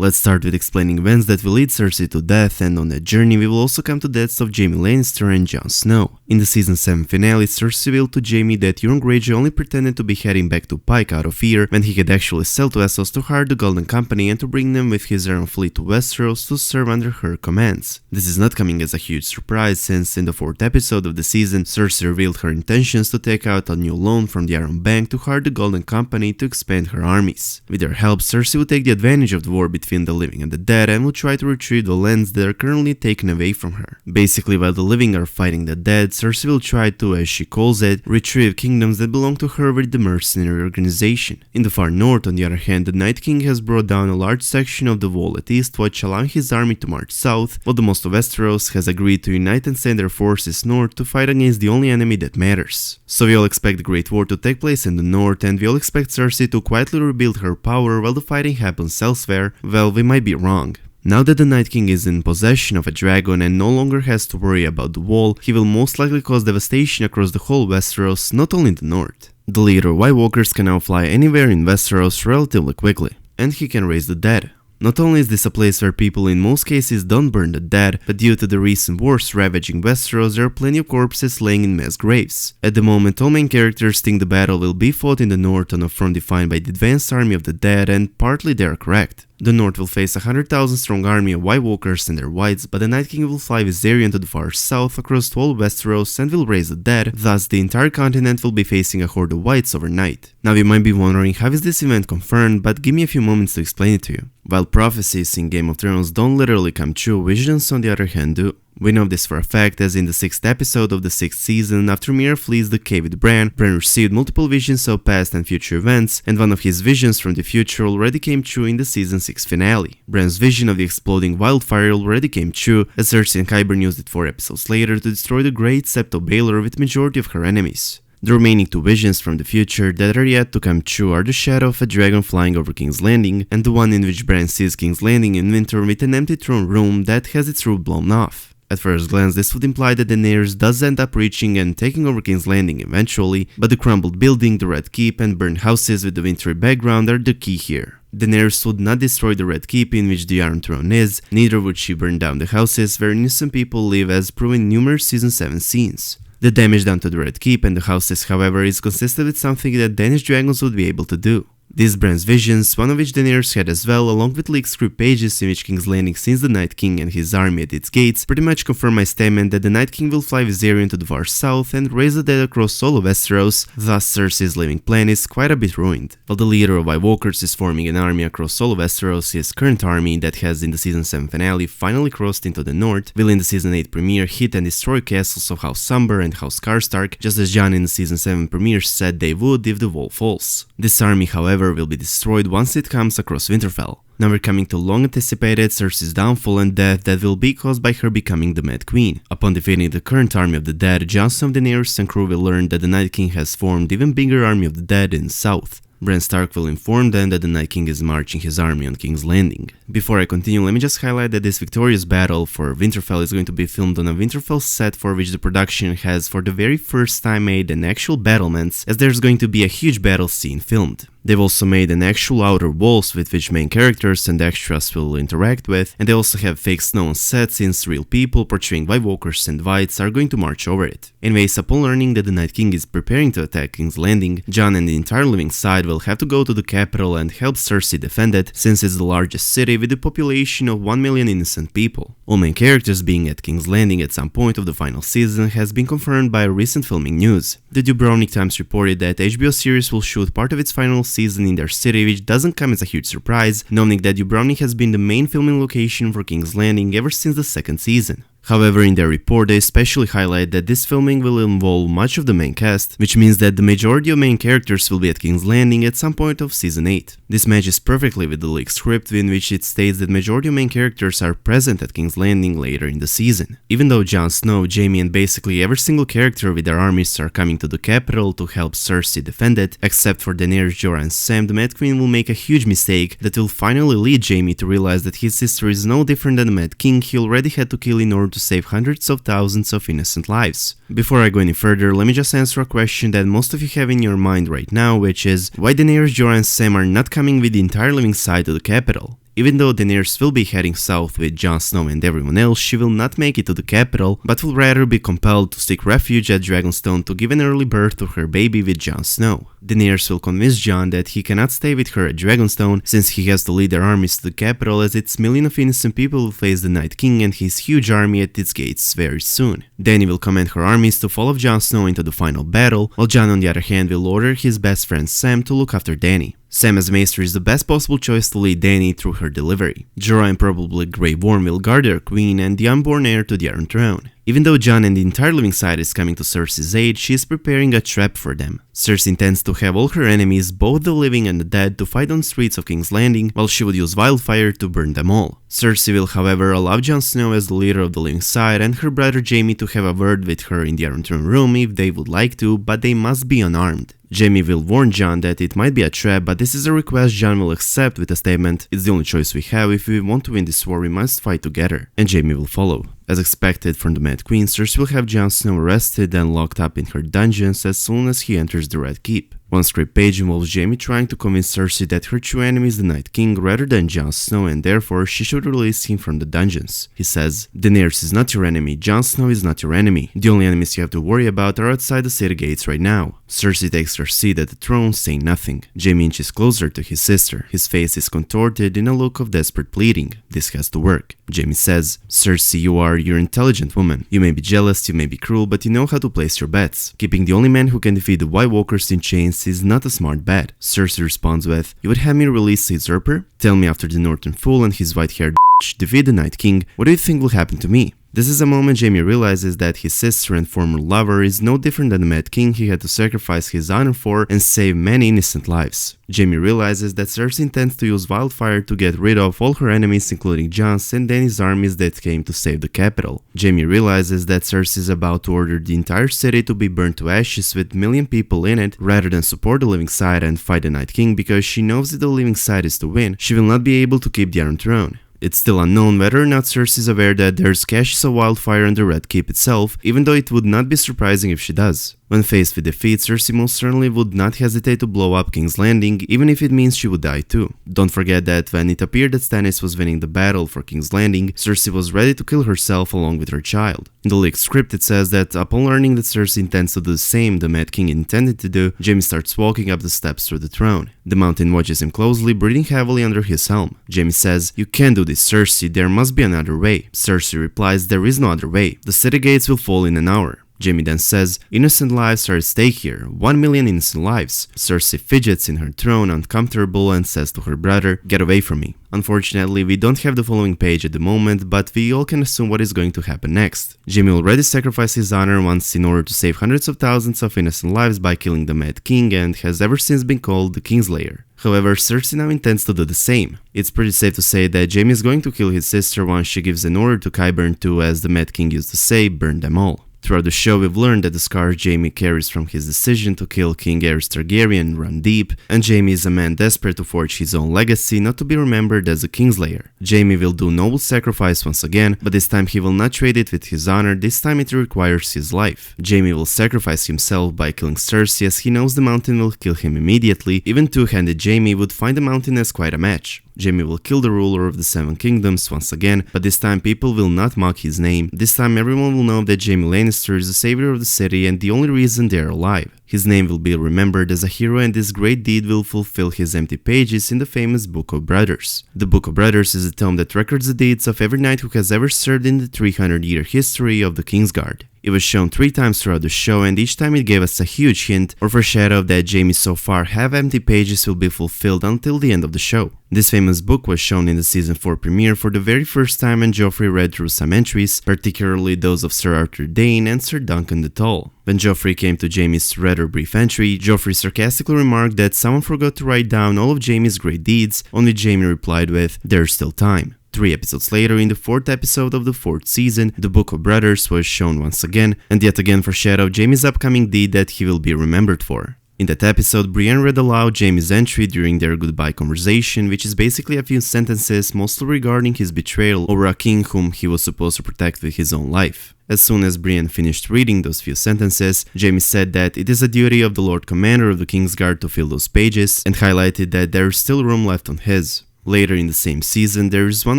Let's start with explaining events that will lead Cersei to death, and on that journey we will also come to deaths of Jaime Lannister and Jon Snow. In the season 7 finale, Cersei revealed to Jaime that Euron Greyjoy only pretended to be heading back to Pike out of fear, when he had actually sailed to Essos to hire the Golden Company and to bring them with his Iron Fleet to Westeros to serve under her commands. This is not coming as a huge surprise, since in the 4th episode of the season, Cersei revealed her intentions to take out a new loan from the Iron Bank to hire the Golden Company to expand her armies. With their help, Cersei would take the advantage of the war between the living and the dead and will try to retrieve the lands that are currently taken away from her. Basically, while the living are fighting the dead, Cersei will try to, as she calls it, retrieve kingdoms that belong to her with the mercenary organization. In the far north, on the other hand, the Night King has brought down a large section of the wall at Eastwatch, allowing his army to march south, while the most of Westeros has agreed to unite and send their forces north to fight against the only enemy that matters. So we all expect the Great War to take place in the north, and we all expect Cersei to quietly rebuild her power while the fighting happens elsewhere. Well, we might be wrong. Now that the Night King is in possession of a dragon and no longer has to worry about the wall, he will most likely cause devastation across the whole Westeros, not only in the north. The leader of White Walkers can now fly anywhere in Westeros relatively quickly, and he can raise the dead. Not only is this a place where people in most cases don't burn the dead, but due to the recent wars ravaging Westeros, there are plenty of corpses laying in mass graves. At the moment, all main characters think the battle will be fought in the north on a front defined by the advanced army of the dead, and partly they are correct. The north will face a 100,000 strong army of White Walkers and their whites, but the Night King will fly Viserion to the far south across all Westeros and will raise the dead, thus the entire continent will be facing a horde of whites overnight. Now you might be wondering, how is this event confirmed, but give me a few moments to explain it to you. While prophecies in Game of Thrones don't literally come true, visions on the other hand do. We know this for a fact, as in the 6th episode of the 6th season, after Mira flees the cave with Bran received multiple visions of past and future events, and one of his visions from the future already came true in the season 6 finale. Bran's vision of the exploding wildfire already came true, as Cersei and Qyburn used it 4 episodes later to destroy the Great Sept of Baelor with majority of her enemies. The remaining 2 visions from the future that are yet to come true are the shadow of a dragon flying over King's Landing, and the one in which Bran sees King's Landing in winter with an empty throne room that has its roof blown off. At first glance, this would imply that Daenerys does end up reaching and taking over King's Landing eventually, but the crumbled building, the Red Keep, and burned houses with the wintry background are the key here. Daenerys would not destroy the Red Keep in which the Iron Throne is, neither would she burn down the houses where innocent people live, as proven in numerous season 7 scenes. The damage done to the Red Keep and the houses, however, is consistent with something that Danish dragons would be able to do. These Bran's visions, one of which Daenerys had as well, along with leaked script pages in which King's Landing sees the Night King and his army at its gates, pretty much confirm my statement that the Night King will fly Viserion to the far south and raise the dead across all of Westeros, thus Cersei's living plan is quite a bit ruined. While the leader of White Walkers is forming an army across all of Westeros, his current army that has in the season 7 finale finally crossed into the north, will in the season 8 premiere hit and destroy castles of House Somber and House Karstark, just as Jon in the season 7 premiere said they would if the wall falls. This army, however, will be destroyed once it comes across Winterfell. Now we're coming to long anticipated Cersei's downfall and death that will be caused by her becoming the Mad Queen. Upon defeating the current army of the dead, Jon Snow, Daenerys and crew will learn that the Night King has formed even bigger army of the dead in the south. Bran Stark will inform them that the Night King is marching his army on King's Landing. Before I continue, let me just highlight that this victorious battle for Winterfell is going to be filmed on a Winterfell set for which the production has for the very first time made an actual battlements, as there's going to be a huge battle scene filmed. They've also made an actual outer walls with which main characters and extras will interact with, and they also have fake snow on set since real people portraying White Walkers and Whites are going to march over it. Anyways, upon learning that the Night King is preparing to attack King's Landing, Jon and the entire living side will have to go to the capital and help Cersei defend it, since it's the largest city with a population of 1 million innocent people. All main characters being at King's Landing at some point of the final season has been confirmed by recent filming news. The Dubrovnik Times reported that HBO series will shoot part of its final season in their city, which doesn't come as a huge surprise, knowing that Dubrovnik has been the main filming location for King's Landing ever since the 2nd season. However, in their report, they especially highlight that this filming will involve much of the main cast, which means that the majority of main characters will be at King's Landing at some point of Season 8. This matches perfectly with the leaked script in which it states that majority of main characters are present at King's Landing later in the season. Even though Jon Snow, Jaime and basically every single character with their armies are coming to the capital to help Cersei defend it, except for Daenerys, Jorah and Sam, the Mad Queen will make a huge mistake that will finally lead Jaime to realize that his sister is no different than the Mad King he already had to kill in order to save hundreds of thousands of innocent lives. Before I go any further, let me just answer a question that most of you have in your mind right now, which is why Daenerys, Jorah and Sam are not coming with the entire living side to the capital. Even though Daenerys will be heading south with Jon Snow and everyone else, she will not make it to the capital, but will rather be compelled to seek refuge at Dragonstone to give an early birth to her baby with Jon Snow. Daenerys will convince Jon that he cannot stay with her at Dragonstone since he has to lead their armies to the capital, as its millions of innocent people will face the Night King and his huge army at its gates very soon. Dany will command her armies to follow Jon Snow into the final battle, while Jon on the other hand will order his best friend Sam to look after Dany. Sam as Maester is the best possible choice to lead Dany through her delivery. Jorah and probably Grey Worm will guard their queen and the unborn heir to the Iron Throne. Even though Jon and the entire living side is coming to Cersei's aid, she is preparing a trap for them. Cersei intends to have all her enemies, both the living and the dead, to fight on the streets of King's Landing, while she would use wildfire to burn them all. Cersei will however allow Jon Snow as the leader of the living side and her brother Jaime to have a word with her in the Iron Throne room if they would like to, but they must be unarmed. Jaime will warn Jon that it might be a trap, but this is a request Jon will accept with a statement, "It's the only choice we have. If we want to win this war, we must fight together." And Jaime will follow. As expected from the Mad Queen, Cersei will have Jon Snow arrested and locked up in her dungeons as soon as he enters the Red Keep. One script page involves Jaime trying to convince Cersei that her true enemy is the Night King rather than Jon Snow, and therefore she should release him from the dungeons. He says, "Daenerys is not your enemy, Jon Snow is not your enemy. The only enemies you have to worry about are outside the city gates right now." Cersei takes her seat at the throne, saying nothing. Jaime inches closer to his sister. His face is contorted in a look of desperate pleading. This has to work. Jaime says, "Cersei, you're an intelligent woman. You may be jealous, you may be cruel, but you know how to place your bets. Keeping the only man who can defeat the White Walkers in chains is not a smart bet." Cersei responds with, "You would have me release the usurper? Tell me after the Northern Fool and his white-haired defeat the Night King, what do you think will happen to me?" This is a moment Jaime realizes that his sister and former lover is no different than the Mad King he had to sacrifice his honor for and save many innocent lives. Jaime realizes that Cersei intends to use wildfire to get rid of all her enemies, including Jon's and Dany's armies that came to save the capital. Jaime realizes that Cersei is about to order the entire city to be burned to ashes with million people in it, rather than support the living side and fight the Night King, because she knows if the living side is to win, she will not be able to keep the Iron Throne. It's still unknown whether or not Cersei is aware that there's caches of wildfire in the Red Keep itself, even though it would not be surprising if she does. When faced with defeat, Cersei most certainly would not hesitate to blow up King's Landing, even if it means she would die too. Don't forget that when it appeared that Stannis was winning the battle for King's Landing, Cersei was ready to kill herself along with her child. In the leaked script it says that upon learning that Cersei intends to do the same the Mad King intended to do, Jaime starts walking up the steps to the throne. The Mountain watches him closely, breathing heavily under his helm. Jaime says, "You can't do this, Cersei, there must be another way." Cersei replies, "There is no other way. The city gates will fall in an hour." Jaime then says, "Innocent lives are at stake here, 1 million innocent lives." Cersei fidgets in her throne, uncomfortable, and says to her brother, "Get away from me." Unfortunately, we don't have the following page at the moment, but we all can assume what is going to happen next. Jaime already sacrificed his honor once in order to save hundreds of thousands of innocent lives by killing the Mad King, and has ever since been called the Kingslayer. However, Cersei now intends to do the same. It's pretty safe to say that Jaime is going to kill his sister once she gives an order to Qyburn to, as the Mad King used to say, burn them all. Throughout the show, we've learned that the scars Jaime carries from his decision to kill King Aerys Targaryen and run deep, and Jaime is a man desperate to forge his own legacy, not to be remembered as a Kingslayer. Jaime will do noble sacrifice once again, but this time he will not trade it with his honor, this time it requires his life. Jaime will sacrifice himself by killing Cersei, as he knows the Mountain will kill him immediately. Even two-handed Jaime would find the Mountain as quite a match. Jaime will kill the ruler of the Seven Kingdoms once again, but this time people will not mock his name. This time everyone will know that Jaime Lannister is the savior of the city and the only reason they are alive. His name will be remembered as a hero, and this great deed will fulfill his empty pages in the famous Book of Brothers. The Book of Brothers is a tome that records the deeds of every knight who has ever served in the 300-year history of the Kingsguard. It was shown 3 times throughout the show, and each time it gave us a huge hint or foreshadow that Jaime so far have empty pages will be fulfilled until the end of the show. This famous book was shown in the season 4 premiere for the very first time, and Joffrey read through some entries, particularly those of Sir Arthur Dayne and Sir Duncan the Tall. When Joffrey came to Jaime's rather brief entry, Joffrey sarcastically remarked that someone forgot to write down all of Jaime's great deeds, only Jaime replied with, "There's still time." 3 episodes later, in the 4th episode of the 4th season, the Book of Brothers was shown once again, and yet again foreshadowed Jaime's upcoming deed that he will be remembered for. In that episode, Brienne read aloud Jaime's entry during their goodbye conversation, which is basically a few sentences mostly regarding his betrayal over a king whom he was supposed to protect with his own life. As soon as Brienne finished reading those few sentences, Jaime said that it is a duty of the Lord Commander of the Kingsguard to fill those pages, and highlighted that there is still room left on his. Later in the same season, there is one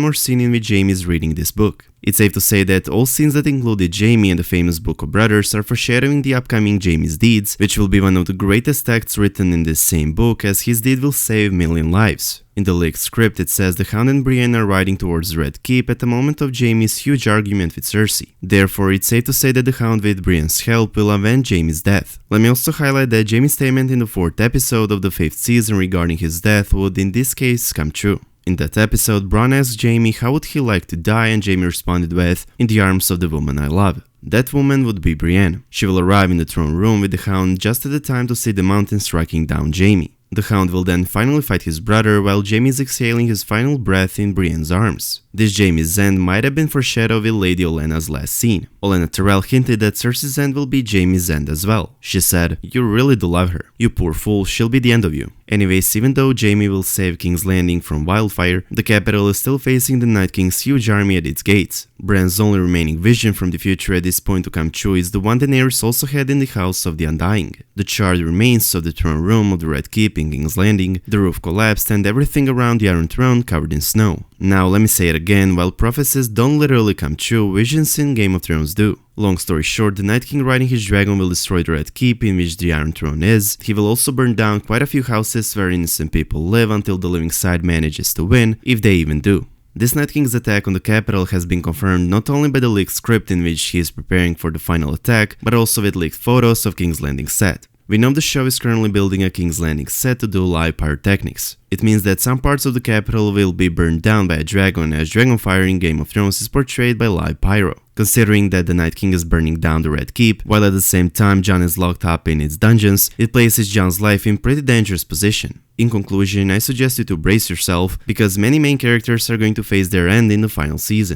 more scene in which Jaime is reading this book. It's safe to say that all scenes that included Jaime and the famous Book of Brothers are foreshadowing the upcoming Jaime's deeds, which will be one of the greatest acts written in this same book, as his deed will save million lives. In the leaked script, it says the Hound and Brienne are riding towards the Red Keep at the moment of Jaime's huge argument with Cersei. Therefore, it's safe to say that the Hound with Brienne's help will avenge Jaime's death. Let me also highlight that Jaime's statement in the 4th episode of the 5th season regarding his death would in this case come true. In that episode, Bronn asked Jaime how would he like to die, and Jaime responded with, "In the arms of the woman I love." That woman would be Brienne. She will arrive in the throne room with the Hound just at the time to see the mountain striking down Jaime. The Hound will then finally fight his brother while Jaime is exhaling his final breath in Brienne's arms. This Jaime's end might have been foreshadowed with Lady Olenna's last scene. Olenna Tyrell hinted that Cersei's end will be Jaime's end as well. She said, "You really do love her. You poor fool, she'll be the end of you." Anyways, even though Jaime will save King's Landing from wildfire, the capital is still facing the Night King's huge army at its gates. Bran's only remaining vision from the future at this point to come true is the one Daenerys also had in the House of the Undying. The charred remains of the throne room of the Red Keep in King's Landing, the roof collapsed, and everything around the Iron Throne covered in snow. Now let me say it again, while prophecies don't literally come true, visions in Game of Thrones do. Long story short, the Night King riding his dragon will destroy the Red Keep in which the Iron Throne is. He will also burn down quite a few houses where innocent people live until the living side manages to win, if they even do. This Night King's attack on the capital has been confirmed not only by the leaked script in which he is preparing for the final attack, but also with leaked photos of King's Landing set. We know the show is currently building a King's Landing set to do live pyrotechnics. It means that some parts of the capital will be burned down by a dragon, as dragonfire in Game of Thrones is portrayed by live pyro. Considering that the Night King is burning down the Red Keep, while at the same time Jon is locked up in its dungeons, it places Jon's life in pretty dangerous position. In conclusion, I suggest you to brace yourself, because many main characters are going to face their end in the final season.